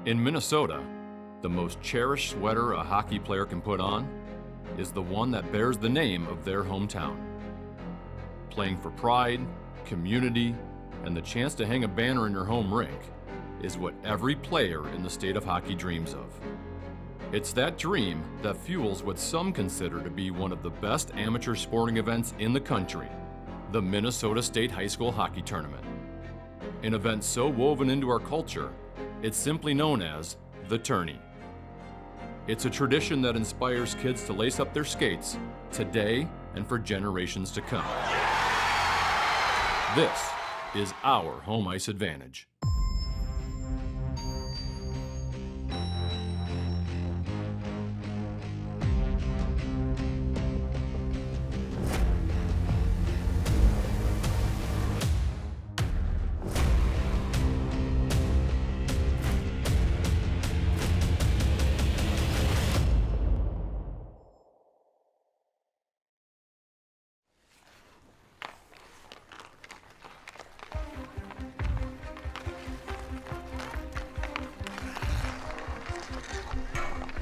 In Minnesota, the most cherished sweater a hockey player can put on is the one that bears the name of their hometown. Playing for pride, community, and the chance to hang a banner in your home rink is what every player in the state of hockey dreams of. It's that dream that fuels what some consider to be one of the best amateur sporting events in the country, the Minnesota State High School Hockey Tournament. An event so woven into our culture, it's simply known as the tourney. It's a tradition that inspires kids to lace up their skates today and for generations to come. This is our home ice advantage.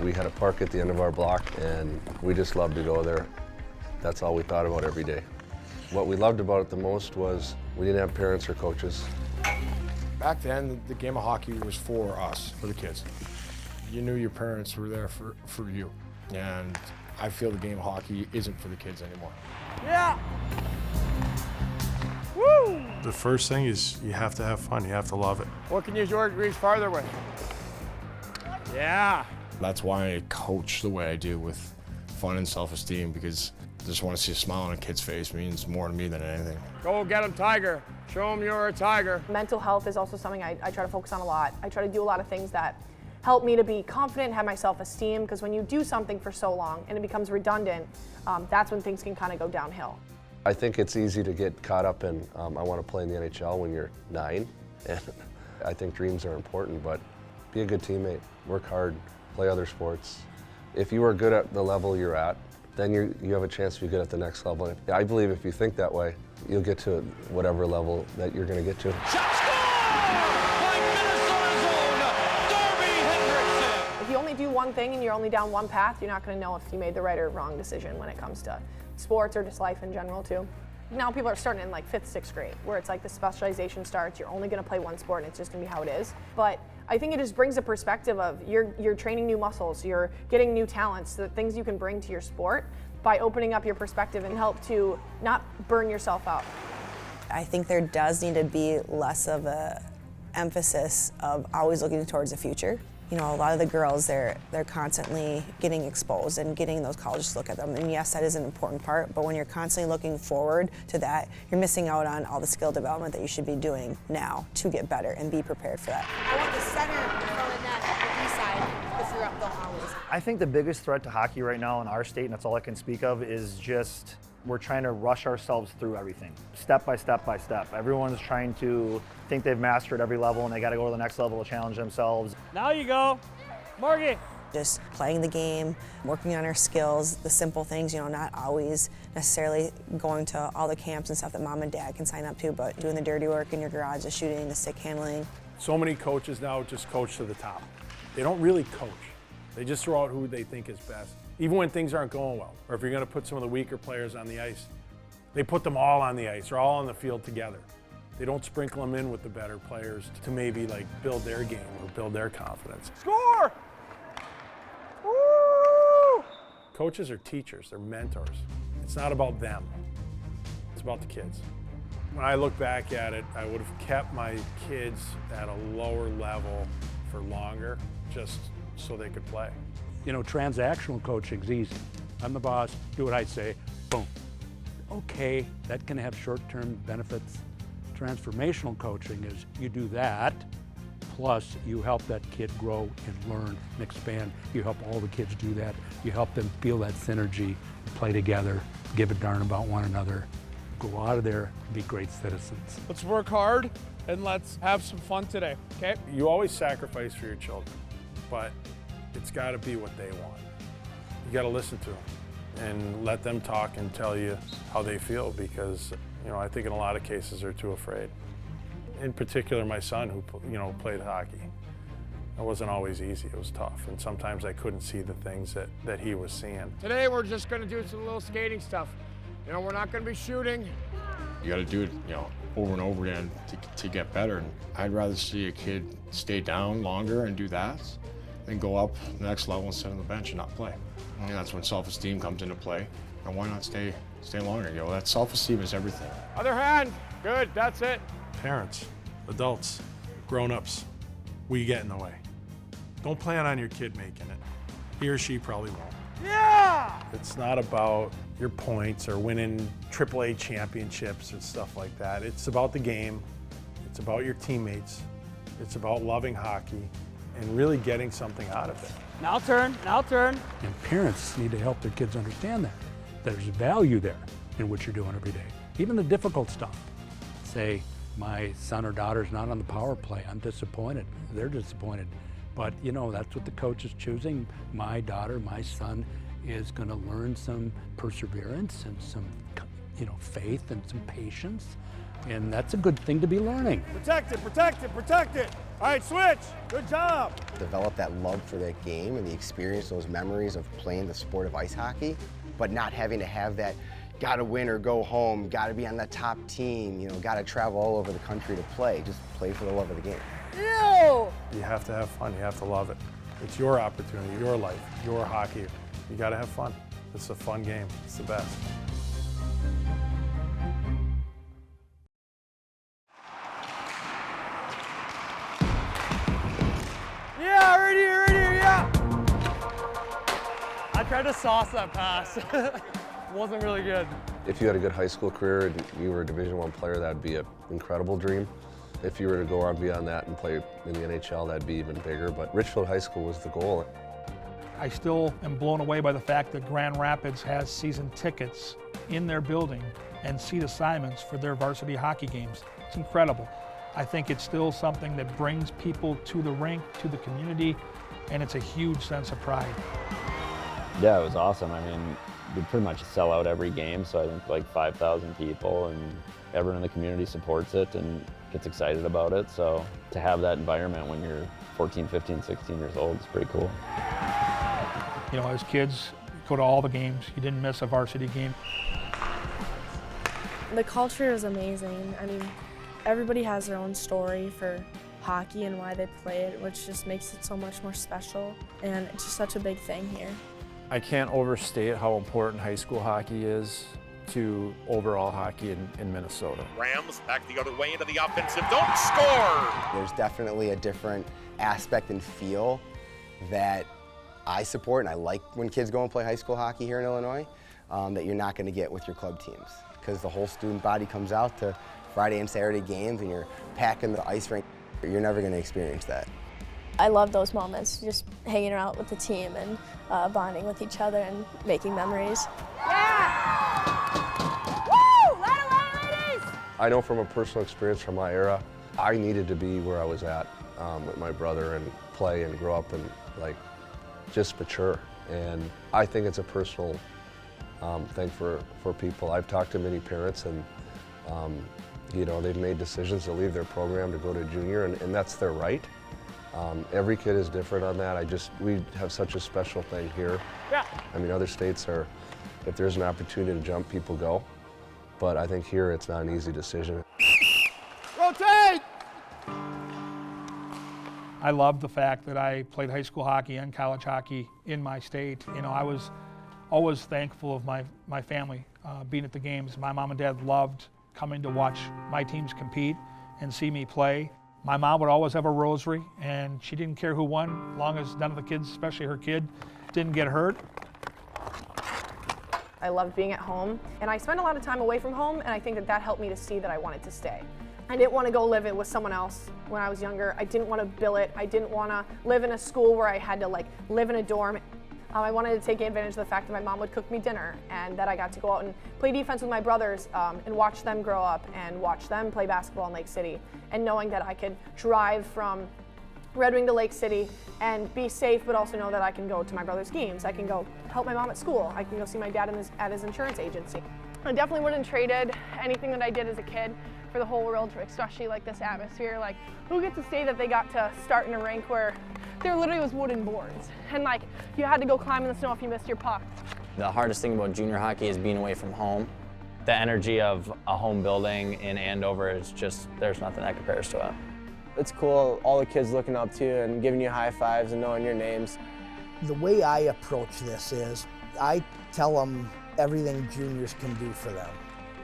We had a park at the end of our block, and we just loved to go there. That's all we thought about every day. What we loved about it the most was we didn't have parents or coaches. Back then, the game of hockey was for us, for the kids. You knew your parents were there for you. And I feel the game of hockey isn't for the kids anymore. Yeah! Woo! The first thing is you have to have fun, you have to love it. What can you reach farther with? Yeah! That's why I coach the way I do, with fun and self-esteem, because I just want to see a smile on a kid's face. It means more to me than anything. Go get him, Tiger. Show him you're a Tiger. Mental health is also something I try to focus on a lot. I try to do a lot of things that help me to be confident, have my self-esteem, because when you do something for so long and it becomes redundant, that's when things can kind of go downhill. I think it's easy to get caught up in, I want to play in the NHL when you're 9. And I think dreams are important, but be a good teammate, work hard, play other sports. If you are good at the level you're at, then you have a chance to be good at the next level. I believe if you think that way, you'll get to whatever level that you're going to get to. Shot score by Minnesota's own Darby Hendrickson. If you only do one thing and you're only down one path, you're not going to know if you made the right or wrong decision when it comes to sports or just life in general too. Now people are starting in like 5th, 6th grade, where it's like the specialization starts, you're only going to play one sport and it's just going to be how it is. But I think it just brings a perspective of you're training new muscles, you're getting new talents, the things you can bring to your sport by opening up your perspective and help to not burn yourself out. I think there does need to be less of a emphasis of always looking towards the future. You know, a lot of the girls, they're constantly getting exposed and getting those colleges to look at them. And yes, that is an important part, but when you're constantly looking forward to that, you're missing out on all the skill development that you should be doing now to get better and be prepared for that. I want the center in front of the net, the east side, if you're up the always. I think the biggest threat to hockey right now in our state, and that's all I can speak of, is just we're trying to rush ourselves through everything, step by step by step. Everyone's trying to think they've mastered every level and they got to go to the next level to challenge themselves. Now you go. Margie. Just playing the game, working on our skills, the simple things, you know, not always necessarily going to all the camps and stuff that mom and dad can sign up to, but doing the dirty work in your garage, the shooting, the stick handling. So many coaches now just coach to the top. They don't really coach. They just throw out who they think is best. Even when things aren't going well, or if you're going to put some of the weaker players on the ice, they put them all on the ice, or all on the field together. They don't sprinkle them in with the better players to maybe like build their game or build their confidence. Score! Woo! Coaches are teachers, they're mentors. It's not about them, it's about the kids. When I look back at it, I would have kept my kids at a lower level for longer, just so they could play. You know, transactional coaching's easy. I'm the boss, do what I say, boom. Okay, that can have short-term benefits. Transformational coaching is you do that, plus you help that kid grow and learn and expand. You help all the kids do that. You help them feel that synergy, play together, give a darn about one another, go out of there and be great citizens. Let's work hard and let's have some fun today, okay? You always sacrifice for your children, but it's got to be what they want. You got to listen to them and let them talk and tell you how they feel, because you know, I think in a lot of cases they're too afraid. In particular, my son, who played hockey. It wasn't always easy, it was tough, and sometimes I couldn't see the things that he was seeing. Today we're just going to do some little skating stuff. You know, we're not going to be shooting. You got to do it, you know, over and over again to get better. And I'd rather see a kid stay down longer and do that than go up the next level and sit on the bench and not play. And that's when self-esteem comes into play. And why not stay longer? You know, that self-esteem is everything. Other hand. Good. That's it. Parents, adults, grown-ups, we get in the way. Don't plan on your kid making it. He or she probably won't. Yeah! It's not about your points or winning AAA championships and stuff like that. It's about the game. It's about your teammates. It's about loving hockey and really getting something out of it. Now turn, now turn. And parents need to help their kids understand that. There's value there in what you're doing every day. Even the difficult stuff. Say, my son or daughter's not on the power play. I'm disappointed. They're disappointed. But you know, that's what the coach is choosing. My daughter, my son is gonna learn some perseverance and some, you know, faith and some patience. And that's a good thing to be learning. Protect it, protect it, protect it. All right, switch. Good job. Develop that love for that game and the experience, those memories of playing the sport of ice hockey, but not having to have that gotta win or go home, gotta be on the top team, you know, gotta travel all over the country to play. Just play for the love of the game. Ew! You have to have fun, you have to love it. It's your opportunity, your life, your hockey. You gotta have fun. It's a fun game, it's the best. Yeah, right here, yeah. I tried to sauce that pass. Wasn't really good. If you had a good high school career and you were a Division I player, that'd be an incredible dream. If you were to go on beyond that and play in the NHL, that'd be even bigger. But Richfield High School was the goal. I still am blown away by the fact that Grand Rapids has season tickets in their building and seat assignments for their varsity hockey games. It's incredible. I think it's still something that brings people to the rink, to the community, and it's a huge sense of pride. Yeah, it was awesome. I mean, we pretty much sell out every game, so I think like 5,000 people, and everyone in the community supports it and gets excited about it. So to have that environment when you're 14, 15, 16 years old is pretty cool. You know, as kids, go to all the games. You didn't miss a varsity game. The culture is amazing. I mean, everybody has their own story for hockey and why they play it, which just makes it so much more special. And it's just such a big thing here. I can't overstate how important high school hockey is to overall hockey in Minnesota. Rams back the other way into the offensive zone, score! There's definitely a different aspect and feel that I support, and I like when kids go and play high school hockey here in Illinois, that you're not going to get with your club teams. Because the whole student body comes out to Friday and Saturday games and you're packing the ice rink. You're never going to experience that. I love those moments, just hanging out with the team and bonding with each other and making memories. Yeah! Woo! Let it run, ladies! I know from a personal experience from my era, I needed to be where I was at with my brother and play and grow up and like just mature. And I think it's a personal thing for people. I've talked to many parents and you know, they've made decisions to leave their program to go to junior, and that's their right. Every kid is different on that. We have such a special thing here. Yeah. I mean, other states are, if there's an opportunity to jump, people go. But I think here it's not an easy decision. Rotate! I love the fact that I played high school hockey and college hockey in my state. You know, I was always thankful of my family being at the games. My mom and dad loved coming to watch my teams compete and see me play. My mom would always have a rosary, and she didn't care who won, as long as none of the kids, especially her kid, didn't get hurt. I loved being at home, and I spent a lot of time away from home, and I think that helped me to see that I wanted to stay. I didn't want to go live it with someone else when I was younger. I didn't want to bill it. I didn't want to live in a school where I had to like live in a dorm. I wanted to take advantage of the fact that my mom would cook me dinner and that I got to go out and play defense with my brothers and watch them grow up and watch them play basketball in Lake City. And knowing that I could drive from Red Wing to Lake City and be safe, but also know that I can go to my brother's games. I can go help my mom at school. I can go see my dad at his insurance agency. I definitely wouldn't have traded anything that I did as a kid for the whole world, especially like this atmosphere. Like, who gets to say that they got to start in a rink where there literally was wooden boards and like you had to go climb in the snow if you missed your puck. The hardest thing about junior hockey is being away from home. The energy of a home building in Andover is just, there's nothing that compares to it. It's cool, all the kids looking up to you and giving you high fives and knowing your names. The way I approach this is I tell them everything juniors can do for them.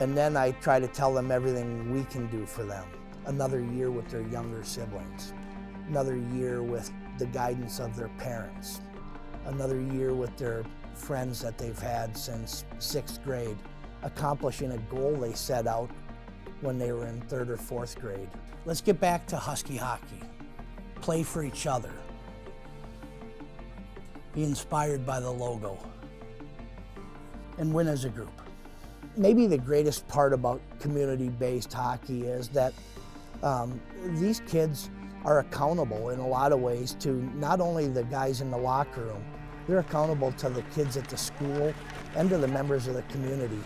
And then I try to tell them everything we can do for them. Another year with their younger siblings. Another year with the guidance of their parents. Another year with their friends that they've had since 6th grade, accomplishing a goal they set out when they were in 3rd or 4th grade. Let's get back to Husky hockey. Play for each other. Be inspired by the logo. And win as a group. Maybe the greatest part about community-based hockey is that these kids are accountable in a lot of ways to not only the guys in the locker room, they're accountable to the kids at the school and to the members of the community.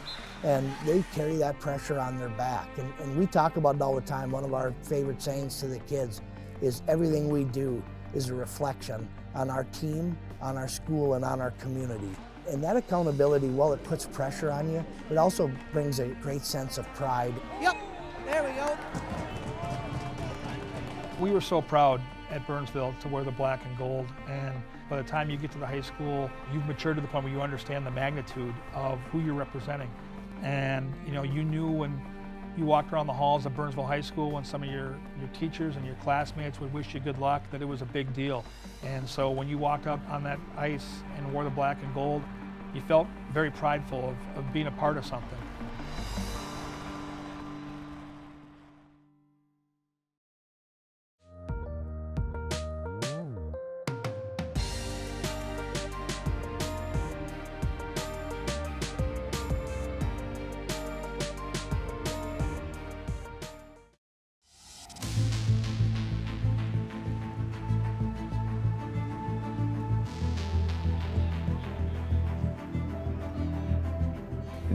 And they carry that pressure on their back. And we talk about it all the time. One of our favorite sayings to the kids is everything we do is a reflection on our team, on our school, and on our community. And that accountability, while it puts pressure on you, it also brings a great sense of pride. Yep, there we go. We were so proud at Burnsville to wear the black and gold, and by the time you get to the high school, you've matured to the point where you understand the magnitude of who you're representing. And you knew when you walked around the halls of Burnsville High School, when some of your teachers and your classmates would wish you good luck, that it was a big deal. And so when you walked up on that ice and wore the black and gold, you felt very prideful of being a part of something.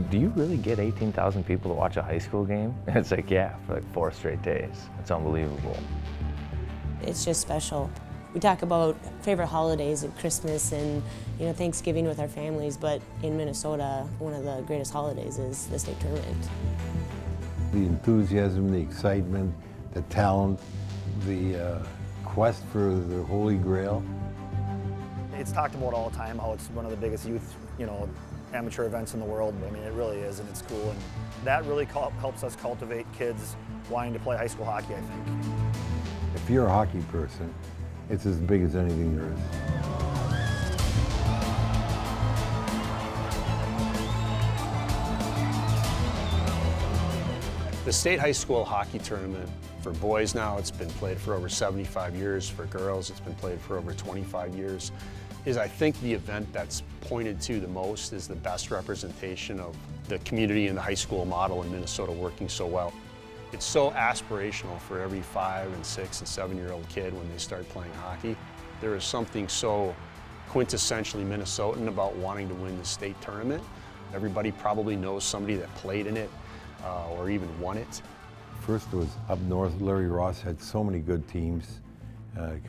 Do you really get 18,000 people to watch a high school game? And it's like, yeah, for like 4 straight days. It's unbelievable. It's just special. We talk about favorite holidays and Christmas and Thanksgiving with our families, but in Minnesota, one of the greatest holidays is the state tournament. The enthusiasm, the excitement, the talent, the quest for the Holy Grail. It's talked about all the time how it's one of the biggest youth, amateur events in the world. I mean, it really is, and it's cool. And that really helps us cultivate kids wanting to play high school hockey, I think. If you're a hockey person, it's as big as anything there is. The state high school hockey tournament for boys now, it's been played for over 75 years. For girls, it's been played for over 25 years. Is I think the event that's pointed to the most is the best representation of the community and the high school model in Minnesota working so well. It's so aspirational for every 5 and 6 and 7-year-old kid when they start playing hockey. There is something so quintessentially Minnesotan about wanting to win the state tournament. Everybody probably knows somebody that played in it or even won it. First it was up north. Larry Ross had so many good teams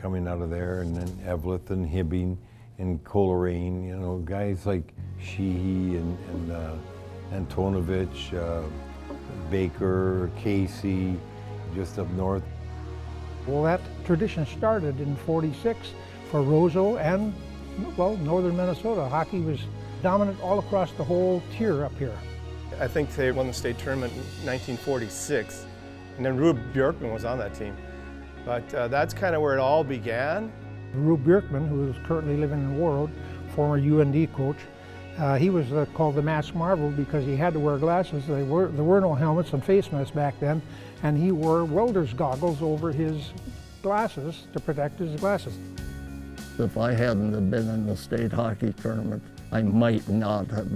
coming out of there, and then Eveleth and Hibbing and Coleraine, guys like Sheehy and Antonovich, Baker, Casey, just up north. Well, that tradition started in '46 for Roseau and, northern Minnesota. Hockey was dominant all across the whole tier up here. I think they won the state tournament in 1946, and then Rube Bjorkman was on that team. But that's kind of where it all began. Rube Bjorkman, who is currently living in Warroad, former UND coach, he was called the Masked Marvel because he had to wear glasses. There were no helmets and face masks back then, and he wore welder's goggles over his glasses to protect his glasses. If I hadn't have been in the state hockey tournament, I might not have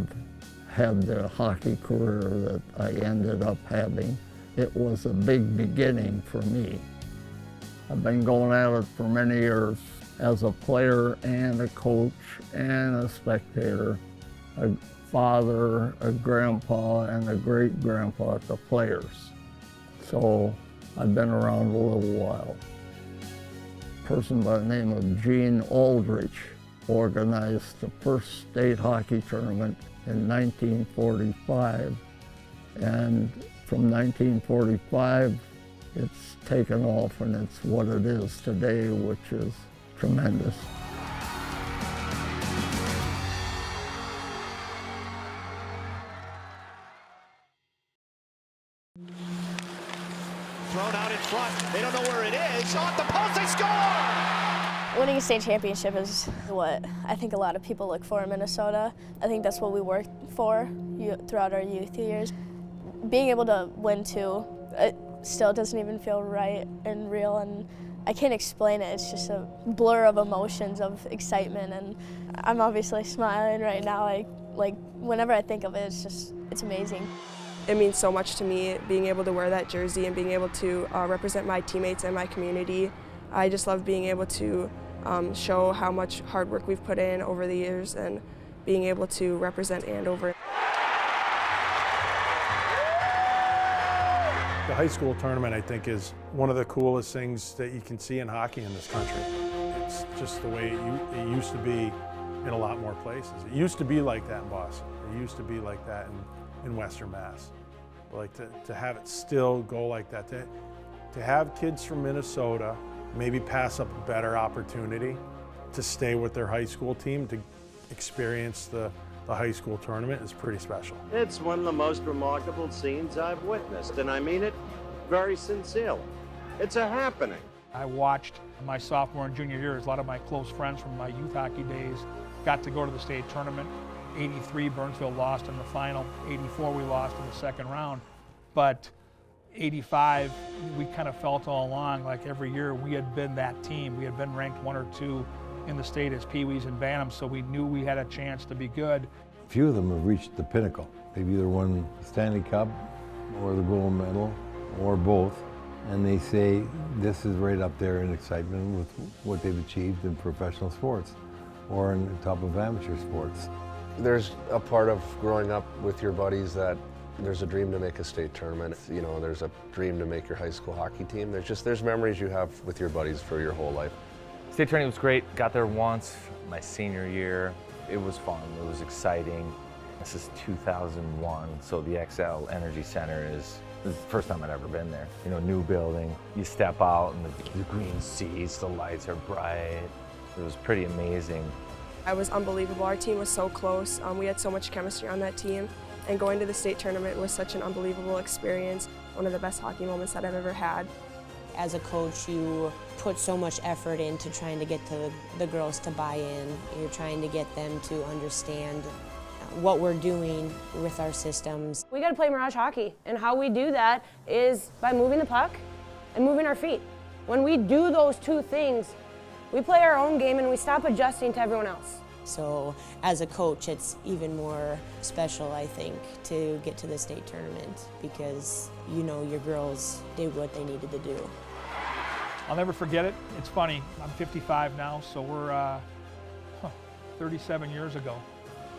had the hockey career that I ended up having. It was a big beginning for me. I've been going at it for many years as a player and a coach and a spectator, a father, a grandpa, and a great-grandpa to players. So I've been around a little while. A person by the name of Gene Aldrich organized the first state hockey tournament in 1945. And from 1945, it's taken off and it's what it is today, which is tremendous. Thrown out in front. They don't know where it is. Off the post, they score! Winning a state championship is what I think a lot of people look for in Minnesota. I think that's what we worked for throughout our youth years. Being able to win two, it still doesn't even feel right and real, and I can't explain it. It's just a blur of emotions, of excitement, and I'm obviously smiling right now. Like whenever I think of it, it's amazing. It means so much to me, being able to wear that jersey and being able to represent my teammates and my community. I just love being able to show how much hard work we've put in over the years and being able to represent Andover. The high school tournament, I think, is one of the coolest things that you can see in hockey in this country. It's just the way it used to be in a lot more places. It used to be like that in Boston. It used to be like that in Western Mass. Like to have it still go like that, to have kids from Minnesota maybe pass up a better opportunity to stay with their high school team to experience the high school tournament is pretty special. It's one of the most remarkable scenes I've witnessed, and I mean it very sincerely. It's a happening. I watched my sophomore and junior years. A lot of my close friends from my youth hockey days got to go to the state tournament. 83, Burnsville lost in the final. 84, we lost in the second round. But 85, we kind of felt all along like every year we had been that team. We had been ranked 1 or 2 in the state as Pee-wees and Bantams, so we knew we had a chance to be good. A few of them have reached the pinnacle. They've either won the Stanley Cup or the gold medal or both. And they say this is right up there in excitement with what they've achieved in professional sports or in the top of amateur sports. There's a part of growing up with your buddies that there's a dream to make a state tournament. You know, there's a dream to make your high school hockey team. There's memories you have with your buddies for your whole life. State tournament was great. Got there once my senior year. It was fun. It was exciting. This is 2001, so the XL Energy Center is the first time I'd ever been there. You know, new building. You step out and the green seats, the lights are bright. It was pretty amazing. It was unbelievable. Our team was so close. We had so much chemistry on that team. And going to the state tournament was such an unbelievable experience. One of the best hockey moments that I've ever had. As a coach, you put so much effort into trying to get the girls to buy in. You're trying to get them to understand what we're doing with our systems. We got to play Mirage hockey, and how we do that is by moving the puck and moving our feet. When we do those two things, we play our own game and we stop adjusting to everyone else. So as a coach, it's even more special, I think, to get to the state tournament because you know your girls did what they needed to do. I'll never forget it. It's funny, I'm 55 now, so we're 37 years ago.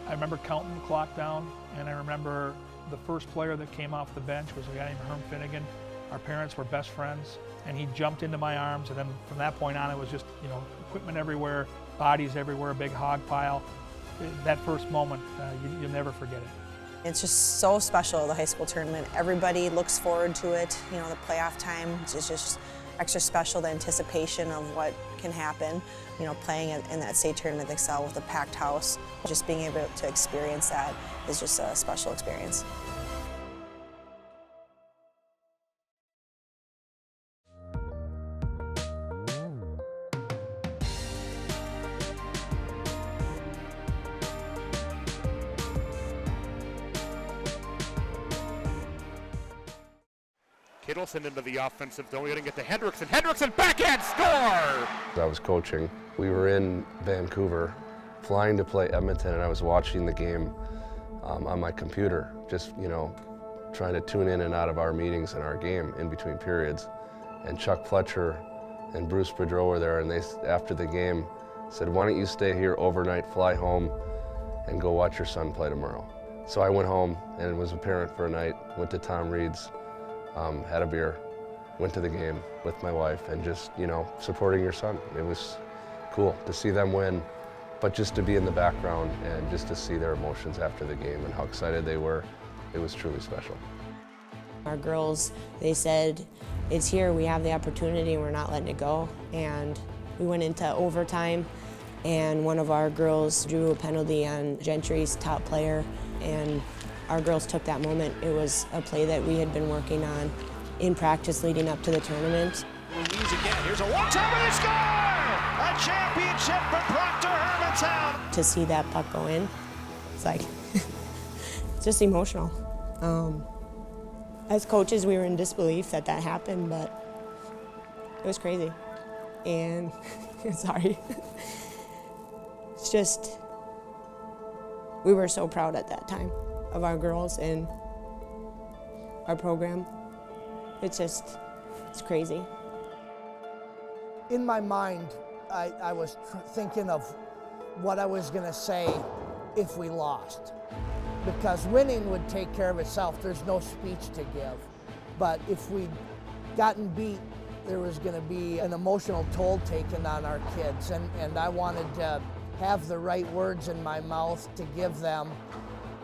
I remember counting the clock down, and I remember the first player that came off the bench was a guy named Herm Finnegan. Our parents were best friends, and he jumped into my arms, and then from that point on, it was just, you know, equipment everywhere, bodies everywhere, a big hog pile. That first moment, you'll never forget it. It's just so special, the high school tournament. Everybody looks forward to it. You know, the playoff time is just extra special, the anticipation of what can happen. You know, playing in that state tournament Excel with a packed house, just being able to experience that is just a special experience. Kittleson into the offensive zone. We're going to get to Hendrickson. Hendrickson backhand score! I was coaching. We were in Vancouver, flying to play Edmonton, and I was watching the game on my computer, just, you know, trying to tune in and out of our meetings and our game in between periods. And Chuck Fletcher and Bruce Boudreau were there, and they, after the game, said, "Why don't you stay here overnight, fly home, and go watch your son play tomorrow?" So I went home and was a parent for a night, went to Tom Reed's had a beer, went to the game with my wife, and just, you know, supporting your son. It was cool to see them win, but just to be in the background and just to see their emotions after the game and how excited they were, it was truly special. Our girls, they said, it's here, we have the opportunity, we're not letting it go. And we went into overtime, and one of our girls drew a penalty on Gentry's top player, and our girls took that moment. It was a play that we had been working on in practice leading up to the tournament. Louise again, here's a one-timer, they score! A championship for Proctor Hermantown! To see that puck go in, it's like, it's just emotional. As coaches, we were in disbelief that that happened, but it was crazy. And, sorry. It's just, we were so proud at that time of our girls and our program. It's just, it's crazy. In my mind, I was thinking of what I was gonna say if we lost. Because winning would take care of itself. There's no speech to give. But if we'd gotten beat, there was gonna be an emotional toll taken on our kids. And I wanted to have the right words in my mouth to give them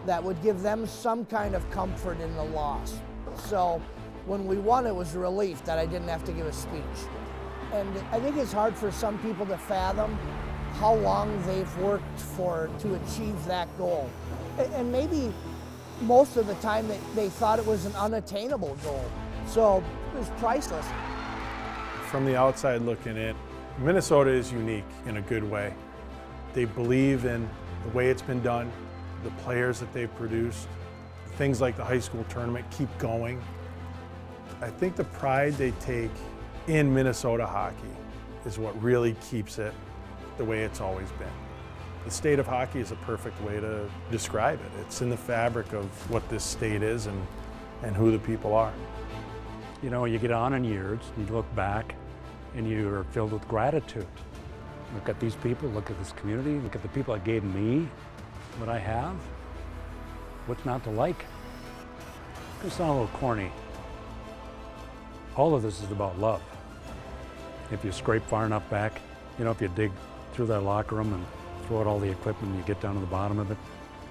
that would give them some kind of comfort in the loss. So when we won, it was a relief that I didn't have to give a speech. And I think it's hard for some people to fathom how long they've worked to achieve that goal. And maybe most of the time they thought it was an unattainable goal. So it was priceless. From the outside looking in, Minnesota is unique in a good way. They believe in the way it's been done, the players that they've produced. Things like the high school tournament keep going. I think the pride they take in Minnesota hockey is what really keeps it the way it's always been. The state of hockey is a perfect way to describe it. It's in the fabric of what this state is and who the people are. You know, you get on in years, you look back, and you're filled with gratitude. Look at these people, look at this community, look at the people that gave me what I have. What's not to like? It's gonna sound a little corny. All of this is about love. If you scrape far enough back, you know, if you dig through that locker room and throw out all the equipment and you get down to the bottom of it,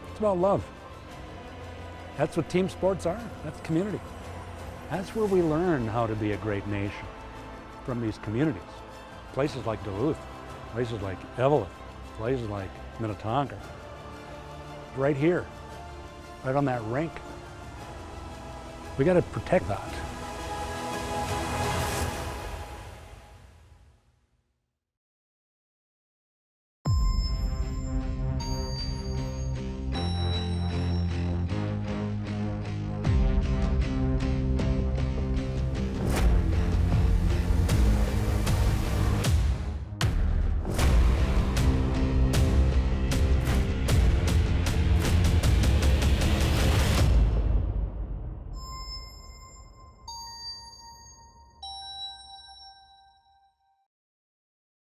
it's about love. That's what team sports are. That's community. That's where we learn how to be a great nation, from these communities. Places like Duluth, places like Evelyn, places like Minnetonka. Right here, right on that rink. We got to protect that.